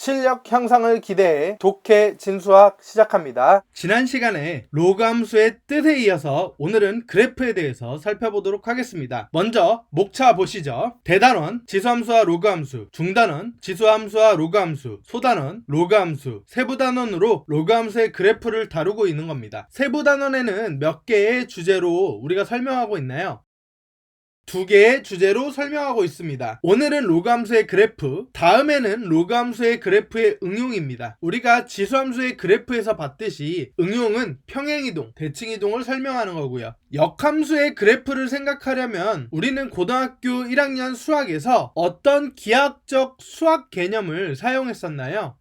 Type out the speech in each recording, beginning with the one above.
실력 향상을 기대해 독해 진수학 시작합니다. 지난 시간에 로그 함수의 뜻에 이어서 오늘은 그래프에 대해서 살펴보도록 하겠습니다. 먼저 목차 보시죠. 대단원 지수함수와 로그 함수, 중단원 지수함수와 로그 함수, 소단원 로그 함수, 세부단원으로 로그 함수의 그래프를 다루고 있는 겁니다. 세부단원에는 몇 개의 주제로 우리가 설명하고 있나요? 2개의 주제로 설명하고 있습니다. 오늘은 로그 함수의 그래프, 다음에는 로그 함수의 그래프의 응용입니다. 우리가 지수함수의 그래프에서 봤듯이 응용은 평행이동, 대칭이동을 설명하는 거고요. 역함수의 그래프를 생각하려면 우리는 고등학교 1학년 수학에서 어떤 기하학적 수학 개념을 사용했었나요?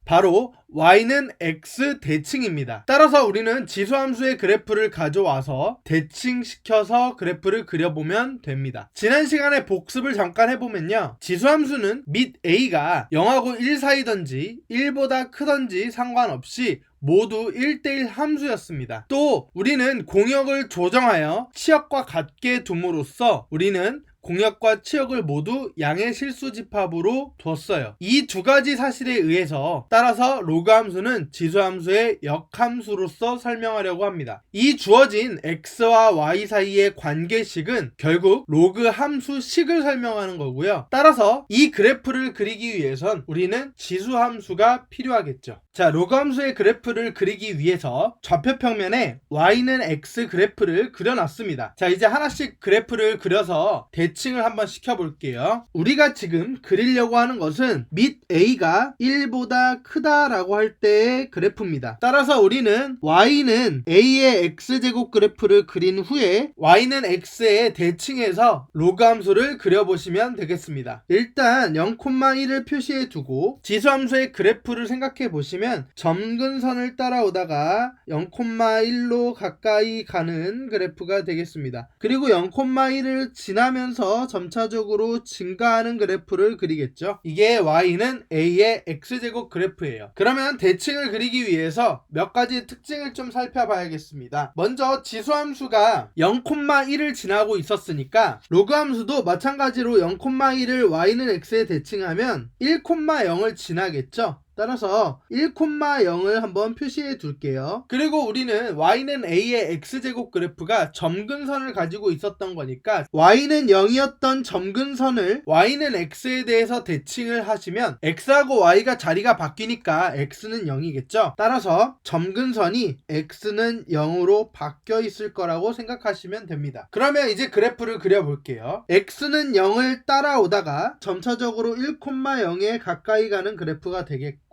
바로 y는 x 대칭입니다. 따라서 우리는 지수함수의 그래프를 가져와서 대칭시켜서 그래프를 그려보면 됩니다. 지난 시간에 복습을 잠깐 해보면요, 지수함수는 밑 a가 0하고 1 사이든지 1보다 크든지 상관없이 모두 1대1 함수였습니다. 또 우리는 공역을 조정하여 치역과 같게 둠으로써 우리는 공역과 치역을 모두 양의 실수 집합으로 뒀어요. 이 두 가지 사실에 의해서 따라서 로그 함수는 지수함수의 역함수로서 설명하려고 합니다. 이 주어진 x와 y 사이의 관계식은 결국 로그 함수식을 설명하는 거고요. 따라서 이 그래프를 그리기 위해선 우리는 지수함수가 필요하겠죠. 자, 로그 함수의 그래프를 그리기 위해서 좌표평면에 y는 x 그래프를 그려놨습니다. 자, 이제 하나씩 그래프를 그려서 대칭을 한번 시켜볼게요. 우리가 지금 그리려고 하는 것은 밑 a가 1보다 크다라고 할 때의 그래프입니다. 따라서 우리는 y는 a의 x제곱 그래프를 그린 후에 y는 x에 대칭해서 로그 함수를 그려보시면 되겠습니다. 일단 0,1을 표시해 두고 지수함수의 그래프를 생각해 보시면 점근선을 따라오다가 0,1로 가까이 가는 그래프가 되겠습니다. 그리고 0,1을 지나면서 점차적으로 증가하는 그래프를 그리겠죠. 이게 y는 a의 x제곱 그래프예요. 그러면 대칭을 그리기 위해서 몇 가지 특징을 좀 살펴봐야겠습니다. 먼저 지수함수가 0,1을 지나고 있었으니까 로그 함수도 마찬가지로 0,1을 y는 x에 대칭하면 1,0을 지나겠죠. 따라서 1,0을 한번 표시해 둘게요. 그리고 우리는 y는 a의 x제곱 그래프가 점근선을 가지고 있었던 거니까 y는 0이었던 점근선을 y는 x에 대해서 대칭을 하시면 x하고 y가 자리가 바뀌니까 x는 0이겠죠. 따라서 점근선이 x는 0으로 바뀌어 있을 거라고 생각하시면 됩니다. 그러면 이제 그래프를 그려볼게요. x는 0을 따라오다가 점차적으로 1,0에 가까이 가는 그래프가 되겠고,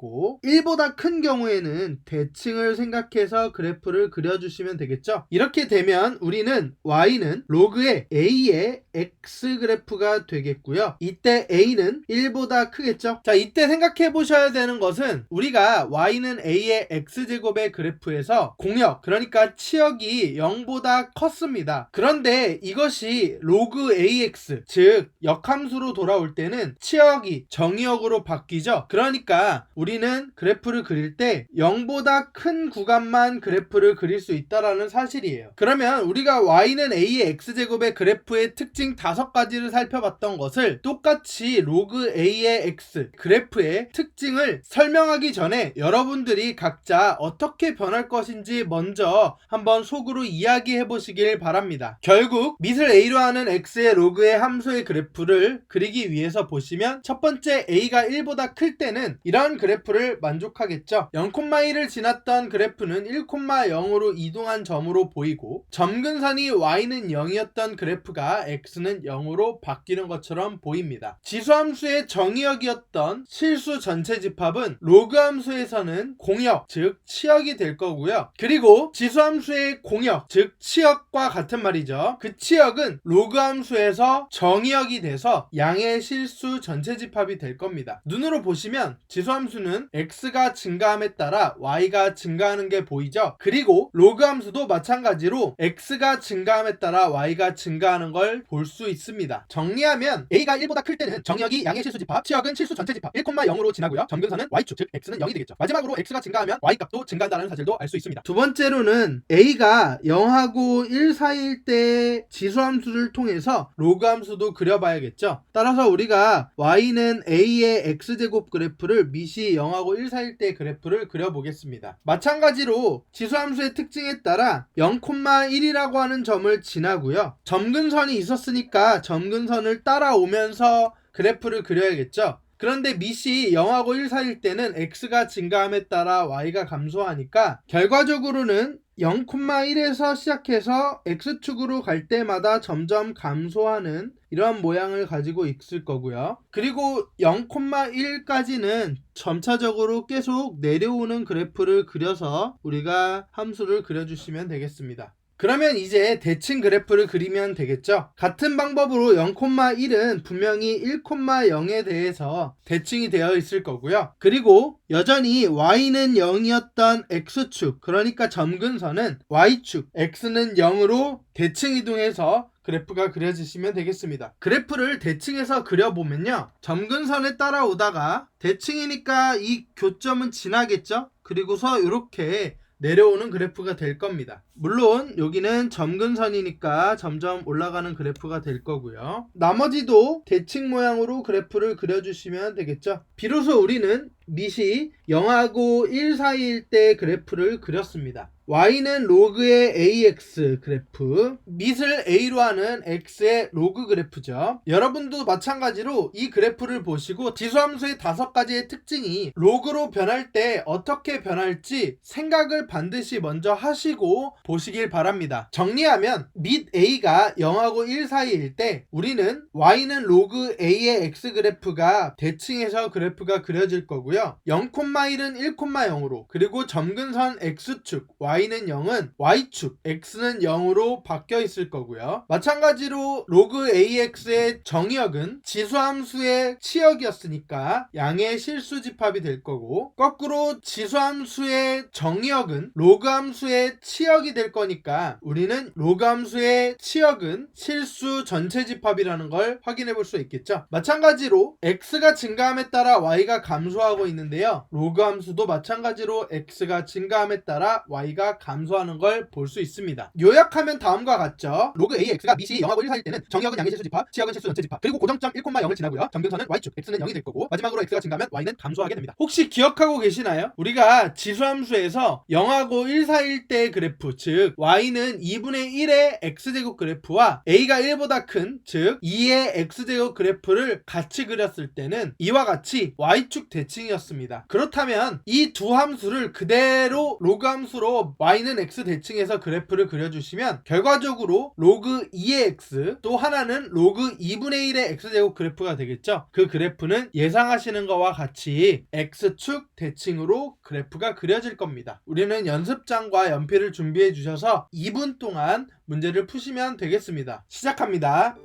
1보다 큰 경우에는 대칭을 생각해서 그래프를 그려주시면 되겠죠. 이렇게 되면 우리는 y는 로그의 a의 x 그래프가 되겠고요. 이때 a는 1보다 크겠죠. 자, 이때 생각해 보셔야 되는 것은 우리가 y는 a의 x제곱의 그래프에서 공역, 그러니까 치역이 0보다 컸습니다. 그런데 이것이 로그 ax, 즉 역함수로 돌아올 때는 치역이 정의역으로 바뀌죠. 그러니까 우리는 그래프를 그릴 때 0보다 큰 구간만 그래프를 그릴 수 있다라는 사실이에요. 그러면 우리가 y는 a의 x제곱의 그래프의 특징 5가지를 살펴봤던 것을 똑같이 로그 a의 x 그래프의 특징을 설명하기 전에 여러분들이 각자 어떻게 변할 것인지 먼저 한번 속으로 이야기해 보시길 바랍니다. 결국 밑을 a로 하는 x의 로그의 함수의 그래프를 그리기 위해서 보시면 첫 번째 a가 1보다 클 때는 이런 그래프를 만족하겠죠. 0,1을 지났던 그래프는 1,0으로 이동한 점으로 보이고, 점근선이 y는 0이었던 그래프가 x는 0으로 바뀌는 것처럼 보입니다. 지수함수의 정의역이었던 실수 전체 집합은 로그 함수에서는 공역, 즉 치역이 될 거고요. 그리고 지수함수의 공역, 즉 치역과 같은 말이죠. 그 치역은 로그 함수에서 정의역이 돼서 양의 실수 전체 집합이 될 겁니다. 눈으로 보시면 지수함수는 함수는 x가 증가함에 따라 y가 증가하는 게 보이죠? 그리고 로그 함수도 마찬가지로 x가 증가함에 따라 y가 증가하는 걸 볼 수 있습니다. 정리하면 a가 1보다 클 때는 정의역이 양의 실수 집합, 치역은 실수 전체 집합 1,0로 지나고요. 점근선은 y축, 즉 x는 0이 되겠죠. 마지막으로 x가 증가하면 y값도 증가한다는 사실도 알 수 있습니다. 두 번째로는 a가 0하고 1 사이일 때 지수함수를 통해서 로그 함수도 그려봐야겠죠. 따라서 우리가 y는 a의 x제곱 그래프를 밑이 0하고 1 사이일 때 그래프를 그려보겠습니다. 마찬가지로 지수함수의 특징에 따라 0,1이라고 하는 점을 지나고요. 점근선이 있었으니까 점근선을 따라오면서 그래프를 그려야겠죠. 그런데 밑이 0하고 1 사이일 때는 x가 증가함에 따라 y가 감소하니까 결과적으로는 0,1에서 시작해서 x축으로 갈 때마다 점점 감소하는 이런 모양을 가지고 있을 거고요. 그리고 0,1까지는 점차적으로 계속 내려오는 그래프를 그려서 우리가 함수를 그려주시면 되겠습니다. 그러면 이제 대칭 그래프를 그리면 되겠죠. 같은 방법으로 0,1은 분명히 1,0에 대해서 대칭이 되어 있을 거고요. 그리고 여전히 y는 0이었던 x축, 그러니까 점근선은 y축, x는 0으로 대칭 이동해서 그래프가 그려지시면 되겠습니다. 그래프를 대칭해서 그려보면요, 점근선에 따라오다가 대칭이니까 이 교점은 지나겠죠. 그리고서 이렇게 내려오는 그래프가 될 겁니다. 물론 여기는 점근선이니까 점점 올라가는 그래프가 될 거고요. 나머지도 대칭 모양으로 그래프를 그려주시면 되겠죠. 비로소 우리는 밑이 0하고 1 사이일 때 그래프를 그렸습니다. y는 로그의 ax 그래프, 밑을 a로 하는 x의 로그 그래프죠. 여러분도 마찬가지로 이 그래프를 보시고 지수함수의 5가지의 특징이 로그로 변할 때 어떻게 변할지 생각을 반드시 먼저 하시고 보시길 바랍니다. 정리하면 밑 a가 0하고 1 사이일 때 우리는 y는 로그 a의 x 그래프가 대칭해서 그래프가 그려질 거고요. 0,1은 1,0으로, 그리고 점근선 x축 y는 0은 y축, x는 0으로 바뀌어 있을 거고요. 마찬가지로 로그 ax의 정의역은 지수함수의 치역이었으니까 양의 실수 집합이 될 거고, 거꾸로 지수함수의 정의역은 로그 함수의 치역이 될 거니까 우리는 로그 함수의 치역은 실수 전체 집합이라는 걸 확인해 볼 수 있겠죠. 마찬가지로 x가 증가함에 따라 y가 감소하고 있는데요, 로그 함수도 마찬가지로 x가 증가함에 따라 y가 감소하는 걸 볼 수 있습니다. 요약하면 다음과 같죠. 로그 ax가 밑이 0하고 1 사이일 때는 정의역은 양의 실수 집합, 치역은 실수 전체 집합, 그리고 고정점 1,0을 지나고요. 점근선은 y축, x는 0이 될 거고, 마지막으로 x가 증가하면 y는 감소하게 됩니다. 혹시 기억하고 계시나요? 우리가 지수함수에서 0하고 1 사이일 때의 그래프, 즉 y는 2분의 1의 x제곱 그래프와 a가 1보다 큰, 즉 2의 x제곱 그래프를 같이 그렸을 때는 이와 같이 y축 대칭이었습니다. 그렇다면 이 두 함수를 그대로 로그 함수로 y는 x 대칭해서 그래프를 그려주시면 결과적으로 로그 2의 x, 또 하나는 로그 2분의 1의 x제곱 그래프가 되겠죠. 그 그래프는 예상하시는 것과 같이 x축 대칭으로 그래프가 그려질 겁니다. 우리는 연습장과 연필을 준비해 주셔서 2분 동안 문제를 푸시면 되겠습니다. 시작합니다.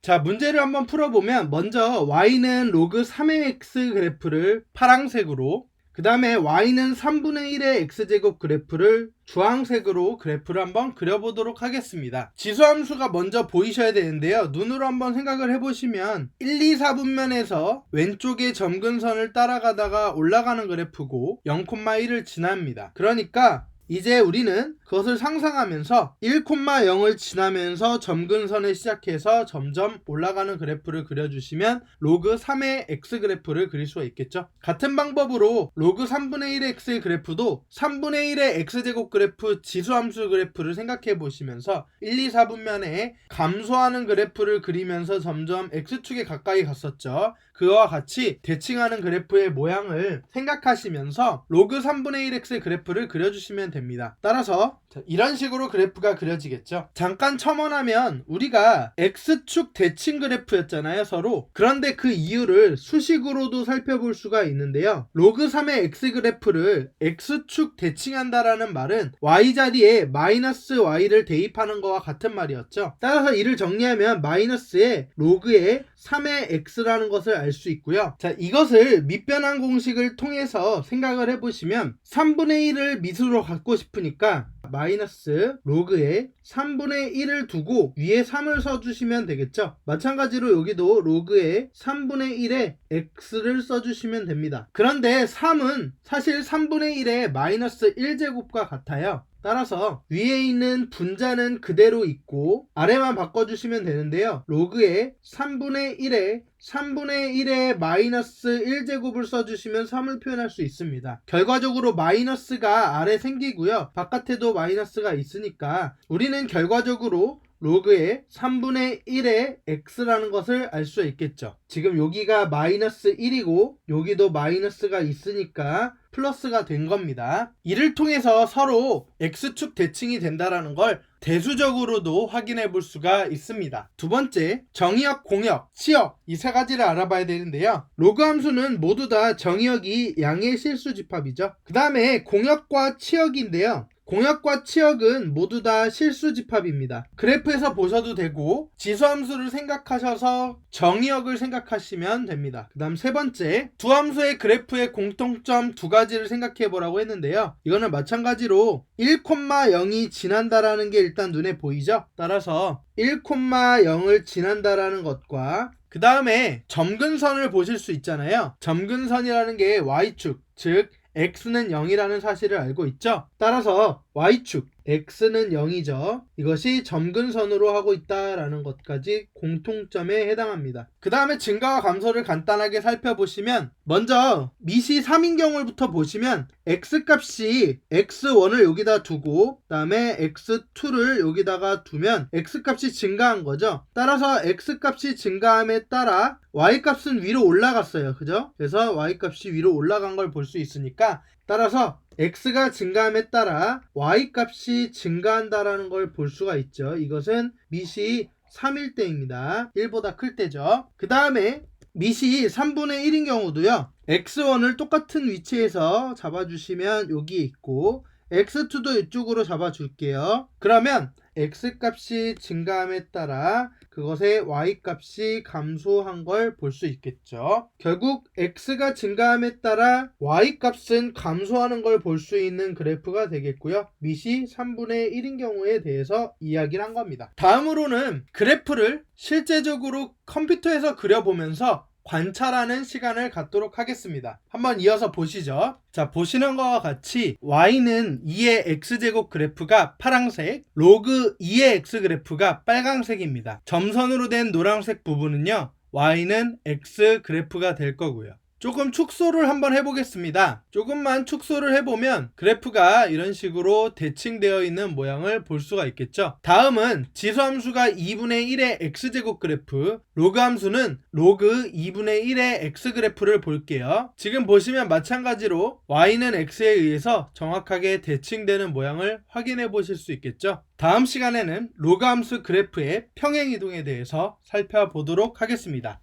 자, 문제를 한번 풀어보면 먼저 y는 로그 3의 x 그래프를 파란색으로, 그 다음에 y는 3분의 1의 x제곱 그래프를 주황색으로 그래프를 한번 그려보도록 하겠습니다. 지수함수가 먼저 보이셔야 되는데요. 눈으로 한번 생각을 해보시면 1, 2, 4분면에서 왼쪽에 점근선을 따라가다가 올라가는 그래프고 0,1을 지납니다. 그러니까 이제 우리는 그것을 상상하면서 1,0을 지나면서 점근선에 시작해서 점점 올라가는 그래프를 그려주시면 로그 3의 x 그래프를 그릴 수가 있겠죠. 같은 방법으로 로그 3분의 1의 x의 그래프도 3분의 1의 x제곱 그래프 지수함수 그래프를 생각해 보시면서 1, 2, 4분면에 감소하는 그래프를 그리면서 점점 x축에 가까이 갔었죠. 그와 같이 대칭하는 그래프의 모양을 생각하시면서 로그 3분의 1x의 그래프를 그려주시면 됩니다. 따라서 이런 식으로 그래프가 그려지겠죠. 잠깐 첨언하면 우리가 x축 대칭 그래프였잖아요, 서로. 그런데 그 이유를 수식으로도 살펴볼 수가 있는데요. 로그 3의 x 그래프를 x축 대칭한다라는 말은 y 자리에 마이너스 y를 대입하는 것과 같은 말이었죠. 따라서 이를 정리하면 마이너스에 로그에 3의 x라는 것을 알 수 있고요. 자, 이것을 밑변환 공식을 통해서 생각을 해보시면 3분의 1을 밑으로 갖고 싶으니까 마이너스 로그에 3분의 1을 두고 위에 3을 써주시면 되겠죠. 마찬가지로 여기도 로그에 3분의 1에 x를 써주시면 됩니다. 그런데 3은 사실 3분의 1의 마이너스 1제곱과 같아요. 따라서 위에 있는 분자는 그대로 있고 아래만 바꿔주시면 되는데요. 로그에 3분의 1에 마이너스 1제곱을 써주시면 3을 표현할 수 있습니다. 결과적으로 마이너스가 아래 생기고요. 바깥에도 마이너스가 있으니까 우리는 결과적으로 로그에 3분의 1의 x라는 것을 알 수 있겠죠. 지금 여기가 마이너스 1이고 여기도 마이너스가 있으니까 플러스가 된 겁니다. 이를 통해서 서로 x축 대칭이 된다는 걸 대수적으로도 확인해 볼 수가 있습니다. 두 번째, 정의역, 공역, 치역 이 세 가지를 알아봐야 되는데요. 로그 함수는 모두 다 정의역이 양의 실수 집합이죠. 그 다음에 공역과 치역인데요. 공역과 치역은 모두 다 실수 집합입니다. 그래프에서 보셔도 되고 지수함수를 생각하셔서 정의역을 생각하시면 됩니다. 그 다음 세 번째, 두 함수의 그래프의 공통점 두 가지를 생각해 보라고 했는데요. 이거는 마찬가지로 1,0이 지난다라는 게 일단 눈에 보이죠. 따라서 1,0을 지난다라는 것과 그 다음에 점근선을 보실 수 있잖아요. 점근선이라는 게 y축, 즉 x는 0이라는 사실을 알고 있죠. 따라서 y축 x는 0이죠. 이것이 점근선으로 하고 있다라는 것까지 공통점에 해당합니다. 그 다음에 증가와 감소를 간단하게 살펴보시면 먼저 미시 3인 경우부터 보시면 x값이 x1을 여기다 두고 그 다음에 x2를 여기다가 두면 x값이 증가한 거죠. 따라서 x값이 증가함에 따라 y값은 위로 올라갔어요. 그죠? 그래서 y값이 위로 올라간 걸 볼 수 있으니까 따라서 x가 증가함에 따라 y값이 증가한다라는 걸 볼 수가 있죠. 이것은 미시 3일 때입니다. 1보다 클 때죠. 그 다음에 미시 3분의 1인 경우도요. x1을 똑같은 위치에서 잡아주시면 여기 있고 x2도 이쪽으로 잡아줄게요. 그러면 x값이 증가함에 따라 그것의 y값이 감소한 걸 볼 수 있겠죠. 결국 x가 증가함에 따라 y값은 감소하는 걸 볼 수 있는 그래프가 되겠고요. 미시 3분의 1인 경우에 대해서 이야기를 한 겁니다. 다음으로는 그래프를 실제적으로 컴퓨터에서 그려보면서 관찰하는 시간을 갖도록 하겠습니다. 한번 이어서 보시죠. 자, 보시는 것과 같이 y는 2의 x제곱 그래프가 파란색, 로그 2의 x 그래프가 빨간색입니다. 점선으로 된 노란색 부분은요, y는 x 그래프가 될 거고요. 조금 축소를 한번 해보겠습니다. 조금만 축소를 해보면 그래프가 이런 식으로 대칭되어 있는 모양을 볼 수가 있겠죠. 다음은 지수함수가 2분의 1의 x제곱 그래프, 로그 함수는 로그 2분의 1의 x 그래프를 볼게요. 지금 보시면 마찬가지로 y는 x에 의해서 정확하게 대칭되는 모양을 확인해 보실 수 있겠죠. 다음 시간에는 로그 함수 그래프의 평행이동에 대해서 살펴보도록 하겠습니다.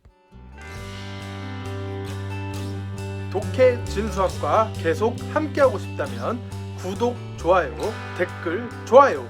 독해 진수학과 계속 함께하고 싶다면 구독, 좋아요, 댓글, 좋아요